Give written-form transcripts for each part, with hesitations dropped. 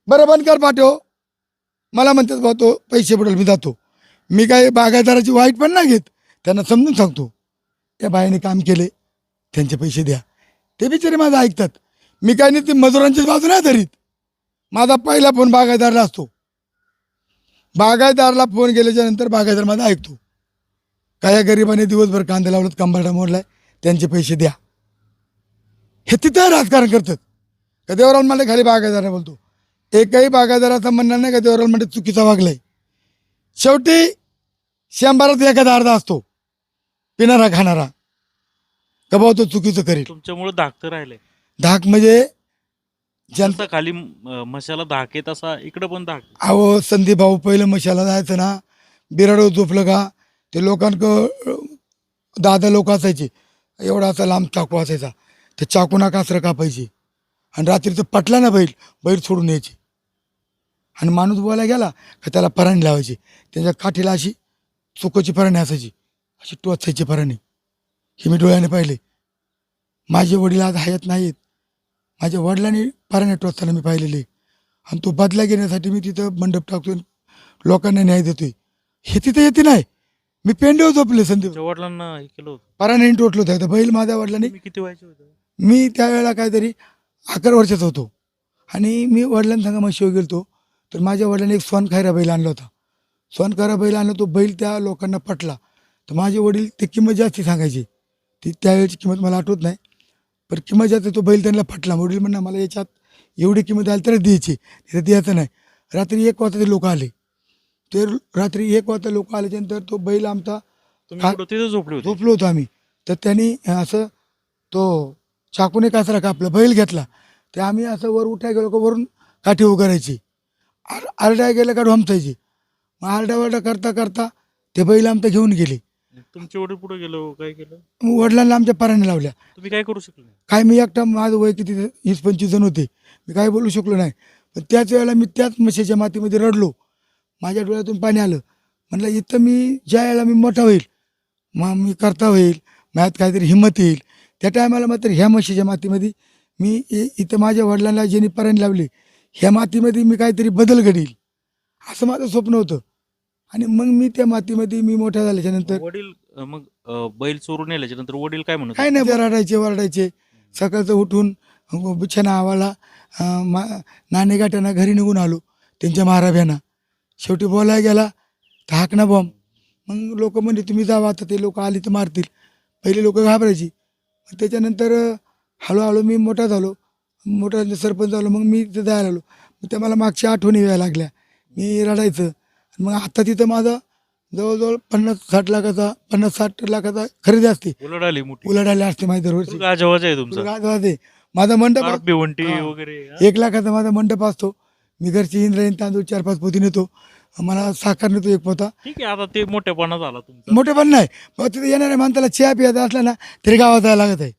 बरं बंद कर पाठव. मला म्हणतात भाऊ तो पैसे पडेल मी जातो. मी काय बागायतदाराची वाईट पण नाही घेत, त्यांना समजून सांगतो त्या बायाने काम केले त्यांचे पैसे द्या. ते बिचारे माझं ऐकतात. मी काय नाही ते मजुरांचीच बाजू नाही धरीत. माझा पहिला फोन बागायतदारला असतो. बागायतदारला फोन केल्याच्या नंतर बागायतदार माझा ऐकतो. काय या गरिबाने दिवसभर कांदे लावलं, कंबाडा मोडलाय, त्यांचे पैसे द्या. हे तिथं राजकारण करतात. का देवराव म्हणजे खाली बागायतदार बोलतो. एकही बागायतदाराचं म्हणणं नाही का देवराव म्हणजे चुकीचा वागलाय. शेवटी शंभरात एखादा अर्धा असतो पिणारा खाणारा, का भाऊ तो चुकीचं करेल. तुमच्यामुळे धाक तर राहिले. धाक म्हणजे जनता खाली मशाला धाक आहे तसा इकडे पण धाक. अहो संदीप भाऊ पहिलं मशाला जायचं ना, बिराडो झोपलं का ते लोकांक दादा लोक असायचे, एवढा असा लांब चाकू असायचा, ते चाकूना कासरं कापायची आणि रात्रीचं पटला ना बैल सोडून यायची आणि माणूस बोलायला गेला का त्याला पराणी लावायची. त्यांच्या काठीला अशी चुकोची पराणी असायची, अशी टोचायची पराणी. हे मी डोळ्याने पाहिले. माझे वडील आज हयात नाहीत. माझ्या वडिलांनी पराणे टोचताना मी पाहिलेले. आणि तो बदला घेण्यासाठी मी तिथं मंडप टाकतोय, लोकांना न्याय देतोय. हे तिथं येते नाही. मी पेंड्यावर झोपले संदीप. वडिलांना हे केलं होतं. पराने टोटलो होता बैल माझ्या वडिलांनी. किती व्हायचे होते? मी त्यावेळेला काहीतरी 11 वर्षाचा होतो आणि मी वडिलांसंग म्हशीवर गेलतो. तर माझ्या वडिलांनी एक सोनखायरा बैल आणला होता. सोनखायरा बैल आणला, तो बैल त्या लोकांना पटला. तर माझे वडील ते किंमत जास्ती सांगायची. ती त्यावेळेची किंमत मला आठवत नाही, पण किंमत जास्त तो बैल त्यांना पटला. वडील म्हणणं मला याच्यात एवढी किंमत आली तरच द्यायची, तिथं द्यायचं नाही. रात्री 1 वाजता ते लोक आले. ते रात्री 1 वाजता लोक आल्याच्यानंतर तो बैल आमचा झोपलो होतो आम्ही. तर त्यांनी असं तो चाकूने कासरा कापला, बैल घेतला. ते आम्ही असं वर उठाय गेलो का वरून काठी उगारायची, आरड्या गेलं का ढोमचायची. मग आरड्या करता करता ते बैल आमचा घेऊन गेले. तुमचे वडील पुढे गेलो काय केलं? वडिलांना आमच्या पराने लावल्या. तुम्ही काय करू शकले? काय मी एकटा, माझं वय किती 20-25 जण होते, मी काय बोलू शकलो नाही. पण त्याच वेळेला मी त्याच म्हशीच्या मातीमध्ये रडलो. माझ्या डोळ्यातून पाणी आलं. म्हणलं इथं मी ज्या वेळेला मी मोठा होईल, मग मी करता होईल, माझ्यात काहीतरी हिंमत येईल, त्या टायमाला मात्र ह्या म्हशीच्या मातीमध्ये मी इथं माझ्या वडिलांना ज्यांनी पराने लावले ह्या मातीमध्ये मी काहीतरी बदल घडील, असं माझं स्वप्न होतं. आणि मग मी त्या मातीमध्ये मी मोठा झाल्याच्या नंतर वडील मग बैल चोरून नेल्याच्या नंतर वडील काय म्हणत? काय नाही, रडायचे वरडायचे. सकाळचं उठून बिछाना आवाला नाणे गाठ्यांना घरी निघून आलो त्यांच्या महाराभ्यांना. शेवटी बोलायला गेला तर हाक ना बॉम्ब. मग लोक म्हणजे तुम्ही जावा, आता ते लोक आली तर मारतील. पहिले लोक घाबरायची. त्याच्यानंतर हळूहळू मी मोठा झालो, मोठा सरपंच झालो. मग मी तिथं जायला आलो. मग त्या मला मागच्या आठवणी यायला लागल्या. मी रडायचं. मग आता तिथं माझा जवळजवळ 50-60 लाखाचा खरेदी असते. उलाढाली असते माझी दरवर्षी. गाजवाज माझा मंडप वगैरे 1 लाखाचा माझा मंडप असतो. मी घरची इंद्रायणी तांदूळ 4-5 पोती नेतो. मला साखर नेतो 1 पोता. ठीक आहे, आता ते मोठेपणा झाला तुमचा. मोठेपण नाही, मग तिथे येणाऱ्या माणसाला चहा प्यायचा असला ना तरी गावात जायला लागत आहे.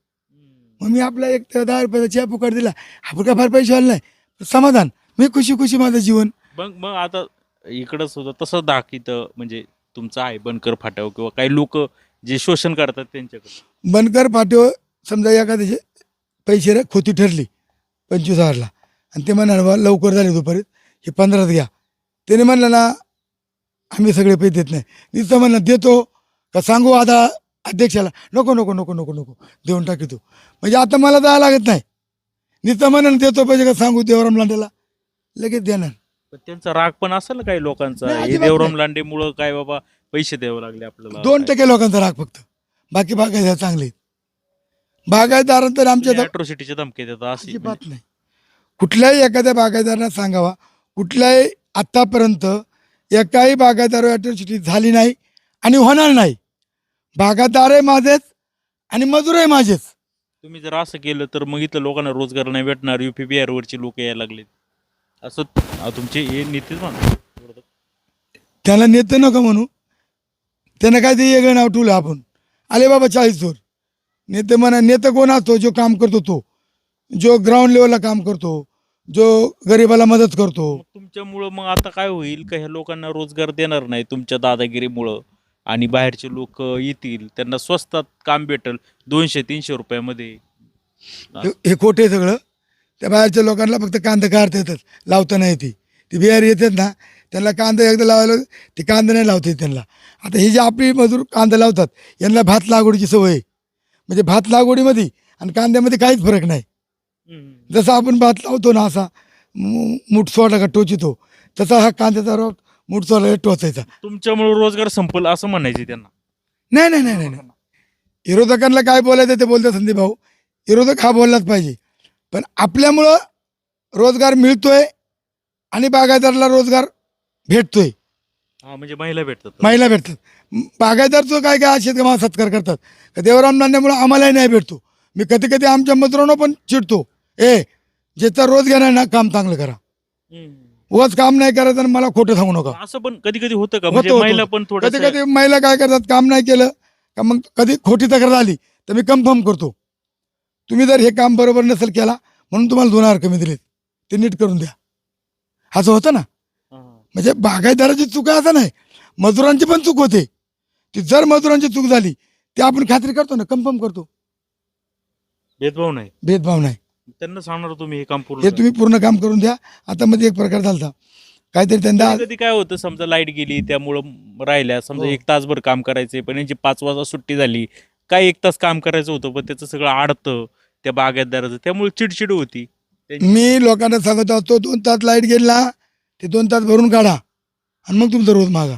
मग मी आपला 10 रुपयाचा चहा फुकट दिला, आपण काय फार पैसे आले नाही, समाधान. मी खुशी माझं जीवन. मग आता इकडं सुद्धा तसं दाखित म्हणजे तुमचं आहे बनकर फाट्यावर किंवा काही लोक जे शोषण करतात त्यांच्याकडे. बनकर फाट्यावर समजा एखाद्याचे पैसे खोती ठरली 25,000ला आणि ते म्हणणार बा लवकर झाले दुपारी हे 15त घ्या. त्याने म्हणलं ना आम्ही सगळे पैसे देत नाही. नुसतं म्हणलं देतो का सांगू आता अध्यक्षाला, नको नको नको नको नको देऊन टाकी तू. म्हणजे आता मला जायला लागत नाही. नुसतं म्हणून देतो पैसे का सांगू देवराम लांडेला, लगेच देणार. त्यांचा राग पण असेल ना काही लोकांचा, नाही, हे अजिबात देवराम नाही. लांडेमुळं काय बाबा पैसे द्यावे लागले आपल्याला. 2% लोकांचा राग फक्त, बाकी बागायतदार चांगले. बागायतदार तर आमच्या अॅट्रॉसिटीचे धमके देतात अशी अजिबात नाही. कुठल्याही एखाद्या बागायतदारांना सांगावा, कुठल्याही आत्तापर्यंत एकाही बागायतदार अॅट्रॉसिटी झाली नाही आणि होणार नाही. बागायतदारही माझेच आणि मजूरही माझेच. तुम्ही जर असं केलं तर मग इथं लोकांना रोजगार नाही भेटणार. UP बिहारवरची लोक यायला लागले असं तुमचे हे नीतीच म्हणतात. त्याला नेते नका म्हणू, त्यानं काय ते वेगळं नाव ठेवलं. आपण आले बाबा 40 चोर नेते म्हणा. नेता कोण असतो? जो काम करतो, तो जो ग्राउंड लेवलला काम करतो, जो गरिबाला मदत करतो. तुमच्यामुळं मग आता काय होईल का ह्या लोकांना रोजगार देणार नाही तुमच्या दादागिरीमुळं, आणि बाहेरचे लोक येतील, त्यांना स्वस्तात काम भेटेल 200-300 रुपयामध्ये. हे खोटे सगळं. त्या बाहेरच्या लोकांना फक्त कांदा काढता येतात, लावता नाही ती बिहारी येतात ना, त्यांना कांदा एकदा लावायला ते कांदा नाही लावता येत त्यांना. आता ही जी आपली मजूर कांदा लावतात यांना भात लागवडीची सवय आहे. म्हणजे भात लागवडीमध्ये आणि कांद्यामध्ये काहीच फरक नाही. जसं आपण भात लावतो ना असा मूठ सोडा का टोचितो, तसा हा कांद्याचा रोप मूठ सोडा टोचायचा. तुमच्यामुळे रोजगार संपल असं म्हणायचे त्यांना. नाही नाही नाही नाही नाही. विरोधकांना काय बोलायचं ते बोलतात संदीप भाऊ. विरोधक हा बोललाच पाहिजे, पण आपल्यामुळं रोजगार मिळतोय आणि बागायतदाराला रोजगार भेटतोय. हा म्हणजे महिला भेटतात. महिला भेटतात. बागायतदारचं काय काय शेतकरी मला सत्कार करतात का देवराम नांद्यामुळं आम्हालाही नाही भेटतो. मी कधी कधी आमच्या मित्रांनो पण चिडतो, ज्याचा रोज घेणार ना काम चांगलं करा, उगाच काम नाही करायचं आणि मला खोटं सांगू नका. असं पण कधी कधी होतं का म्हणजे महिला पण कधी थोडं कधी महिला काय करतात, काम नाही केलं का मग कधी खोटी तक्रार आली तर मी कन्फर्म करतो, तुम्ही जर हे काम बरोबर नसेल केला म्हणून तुम्हाला 2,000 कमी दिलेत, ते नीट करून द्या. असं होतं ना. म्हणजे बागायतदाराची चूक आहे असं नाही, मजुरांची पण चूक होते. ती जर मजुरांची चूक झाली ते आपण खात्री करतो ना, कन्फर्म करतो. भेदभाव नाही. भेदभाव नाही. त्यांना सांगणार तुम्ही हे काम पूर्ण हे तुम्ही पूर्ण काम करून द्या. आता मध्ये एक प्रकार झाला काहीतरी त्यांना, कधी काय होतं समजा लाईट गेली त्यामुळं राहिल्या समजा 1 तासभर काम करायचे पण यांची 5 वाजता सुट्टी झाली, काय 1 तास काम करायचं होतं पण त्याचं सगळं अडतं त्या बागायतदाराचं, त्यामुळे चिडचिड होती. मी लोकांना सांगत असतो 2 तास लाईट गेला ते 2 तास भरून काढा आणि मग तुमचा रोज मागा.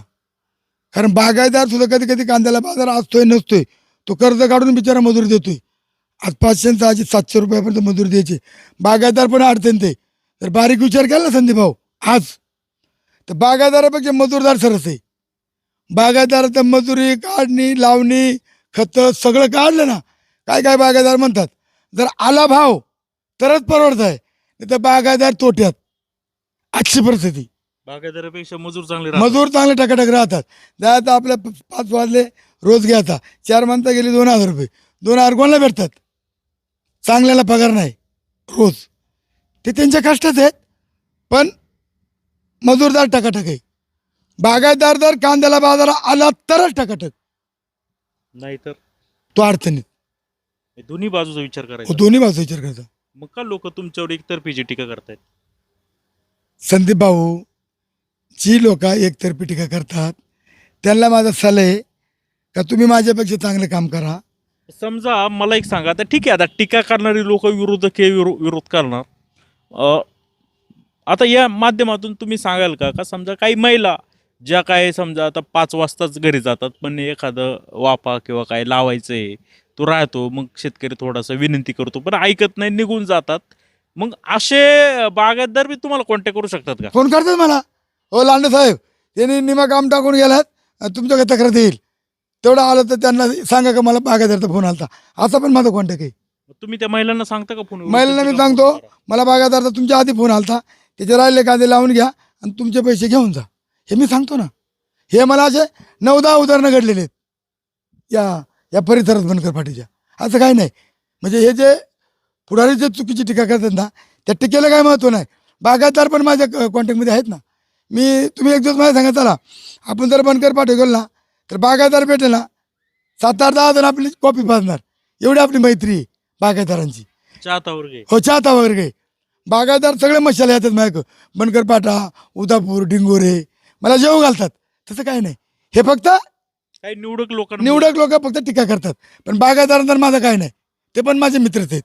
कारण बागायतदार सुद्धा कधी कधी कांद्याला बाजार असतोय नसतोय, तो कर्ज काढून बिचारा मजुरी देतोय. आज 500 आज 700 रुपयापर्यंत मजुरी द्यायची. बागायतदार पण अडचण ते. तर बारीक विचार केला ना संदीप भाऊ आज, तर बागायतदारापेक्षा मजूरदार सरस आहे. बागायतदार तर मजुरी काढणी लावणी खतं सगळं काढलं ना, काय काय बागायतदार म्हणतात जर आला भाव तरच परवडत आहे, नाही तर बागायतदार तोट्यात. अशी परिस्थिती. बागायतदारापेक्षा मजूर चांगले राहतात. मजूर चांगले टकाटक राहतात. आता आपल्या 5 वाजले रोज घ्यायचा, 4 माणसं गेली 2,000 रुपये, 2,000 कोणाला भेटतात? चांगल्याला पगार नाही रोज. ते त्यांच्या कष्टाच आहेत, पण मजूरदार टकाटक आहे. बागायतदार जर कांद्याला बाजारा आला तरच टकाटक, नाहीतर तो अडचणीत. दोन्ही बाजूचा विचार करायचा. दोन्ही बाजू विचार करतात. मग का लोक तुमच्यावर एकतर्फीची टीका करतायत? संदीप भाऊ, जी लोक एकतर्फी टीका करतात त्यांना माझा सल्ला आहे का तुम्ही माझ्यापेक्षा चांगलं काम करा. समजा मला एक सांगा, आता ठीक आहे, आता टीका करणारी लोक विरोधक हे विरोध करणार. आता या माध्यमातून तुम्ही सांगाल का समजा काही महिला ज्या काय समजा आता 5 वाजताच घरी जातात पण एखादं वाफा किंवा काय लावायचं आहे तो राहतो, मग शेतकरी थोडासा विनंती करतो पण ऐकत नाही, निघून जातात, मग असे बागायतदार बी तुम्हाला कॉन्टॅक्ट करू शकतात का? फोन करतात मला, हो लांडे साहेब त्यांनी निमा काम टाकून गेलात, तुमच्याकडे तक्रार येईल, तेवढं आलं तर त्यांना सांगा का मला बागायतदारचा फोन आलता. असा पण माझा कॉन्टॅक्ट आहे. तुम्ही त्या महिलांना सांगता का फोन? महिलांना मी सांगतो मला बागायतदारचा तुमच्या आधी फोन आलता, त्याचे राहिले कांदे लावून घ्या आणि तुमचे पैसे घेऊन जा, हे मी सांगतो ना. हे मला असे 9-10 उदाहरणं घडलेले आहेत या परिसरात बनकर फाटीच्या. असं काही नाही. म्हणजे हे जे पुढारी जे चुकीची टीका करतात ना, त्या टीकेला काय महत्त्व नाही. बागायतदार पण माझ्या कॉन्टॅक्टमध्ये आहेत ना. तुम्ही एक दिवस मला सांगा, चला आपण जर बनकर फाटे गेलो ना तर बागायतदार भेटेल ना, 7-8-10 जण आपली कॉपी पाजणार, एवढी आपली मैत्री आहे बागायतदारांची. चाहता वर्ग आहे. हो, चाहता वगैरे बागायतदार सगळे मशाला येतात माझ्या, बनकर पाटा, उदापूर, डिंगोरे मला जेव घालतात. तसं काही नाही. हे फक्त काही निवडक लोक फक्त टीका करतात, पण बागायतदारांतर माझं काय नाही, ते पण माझे मित्रच आहेत.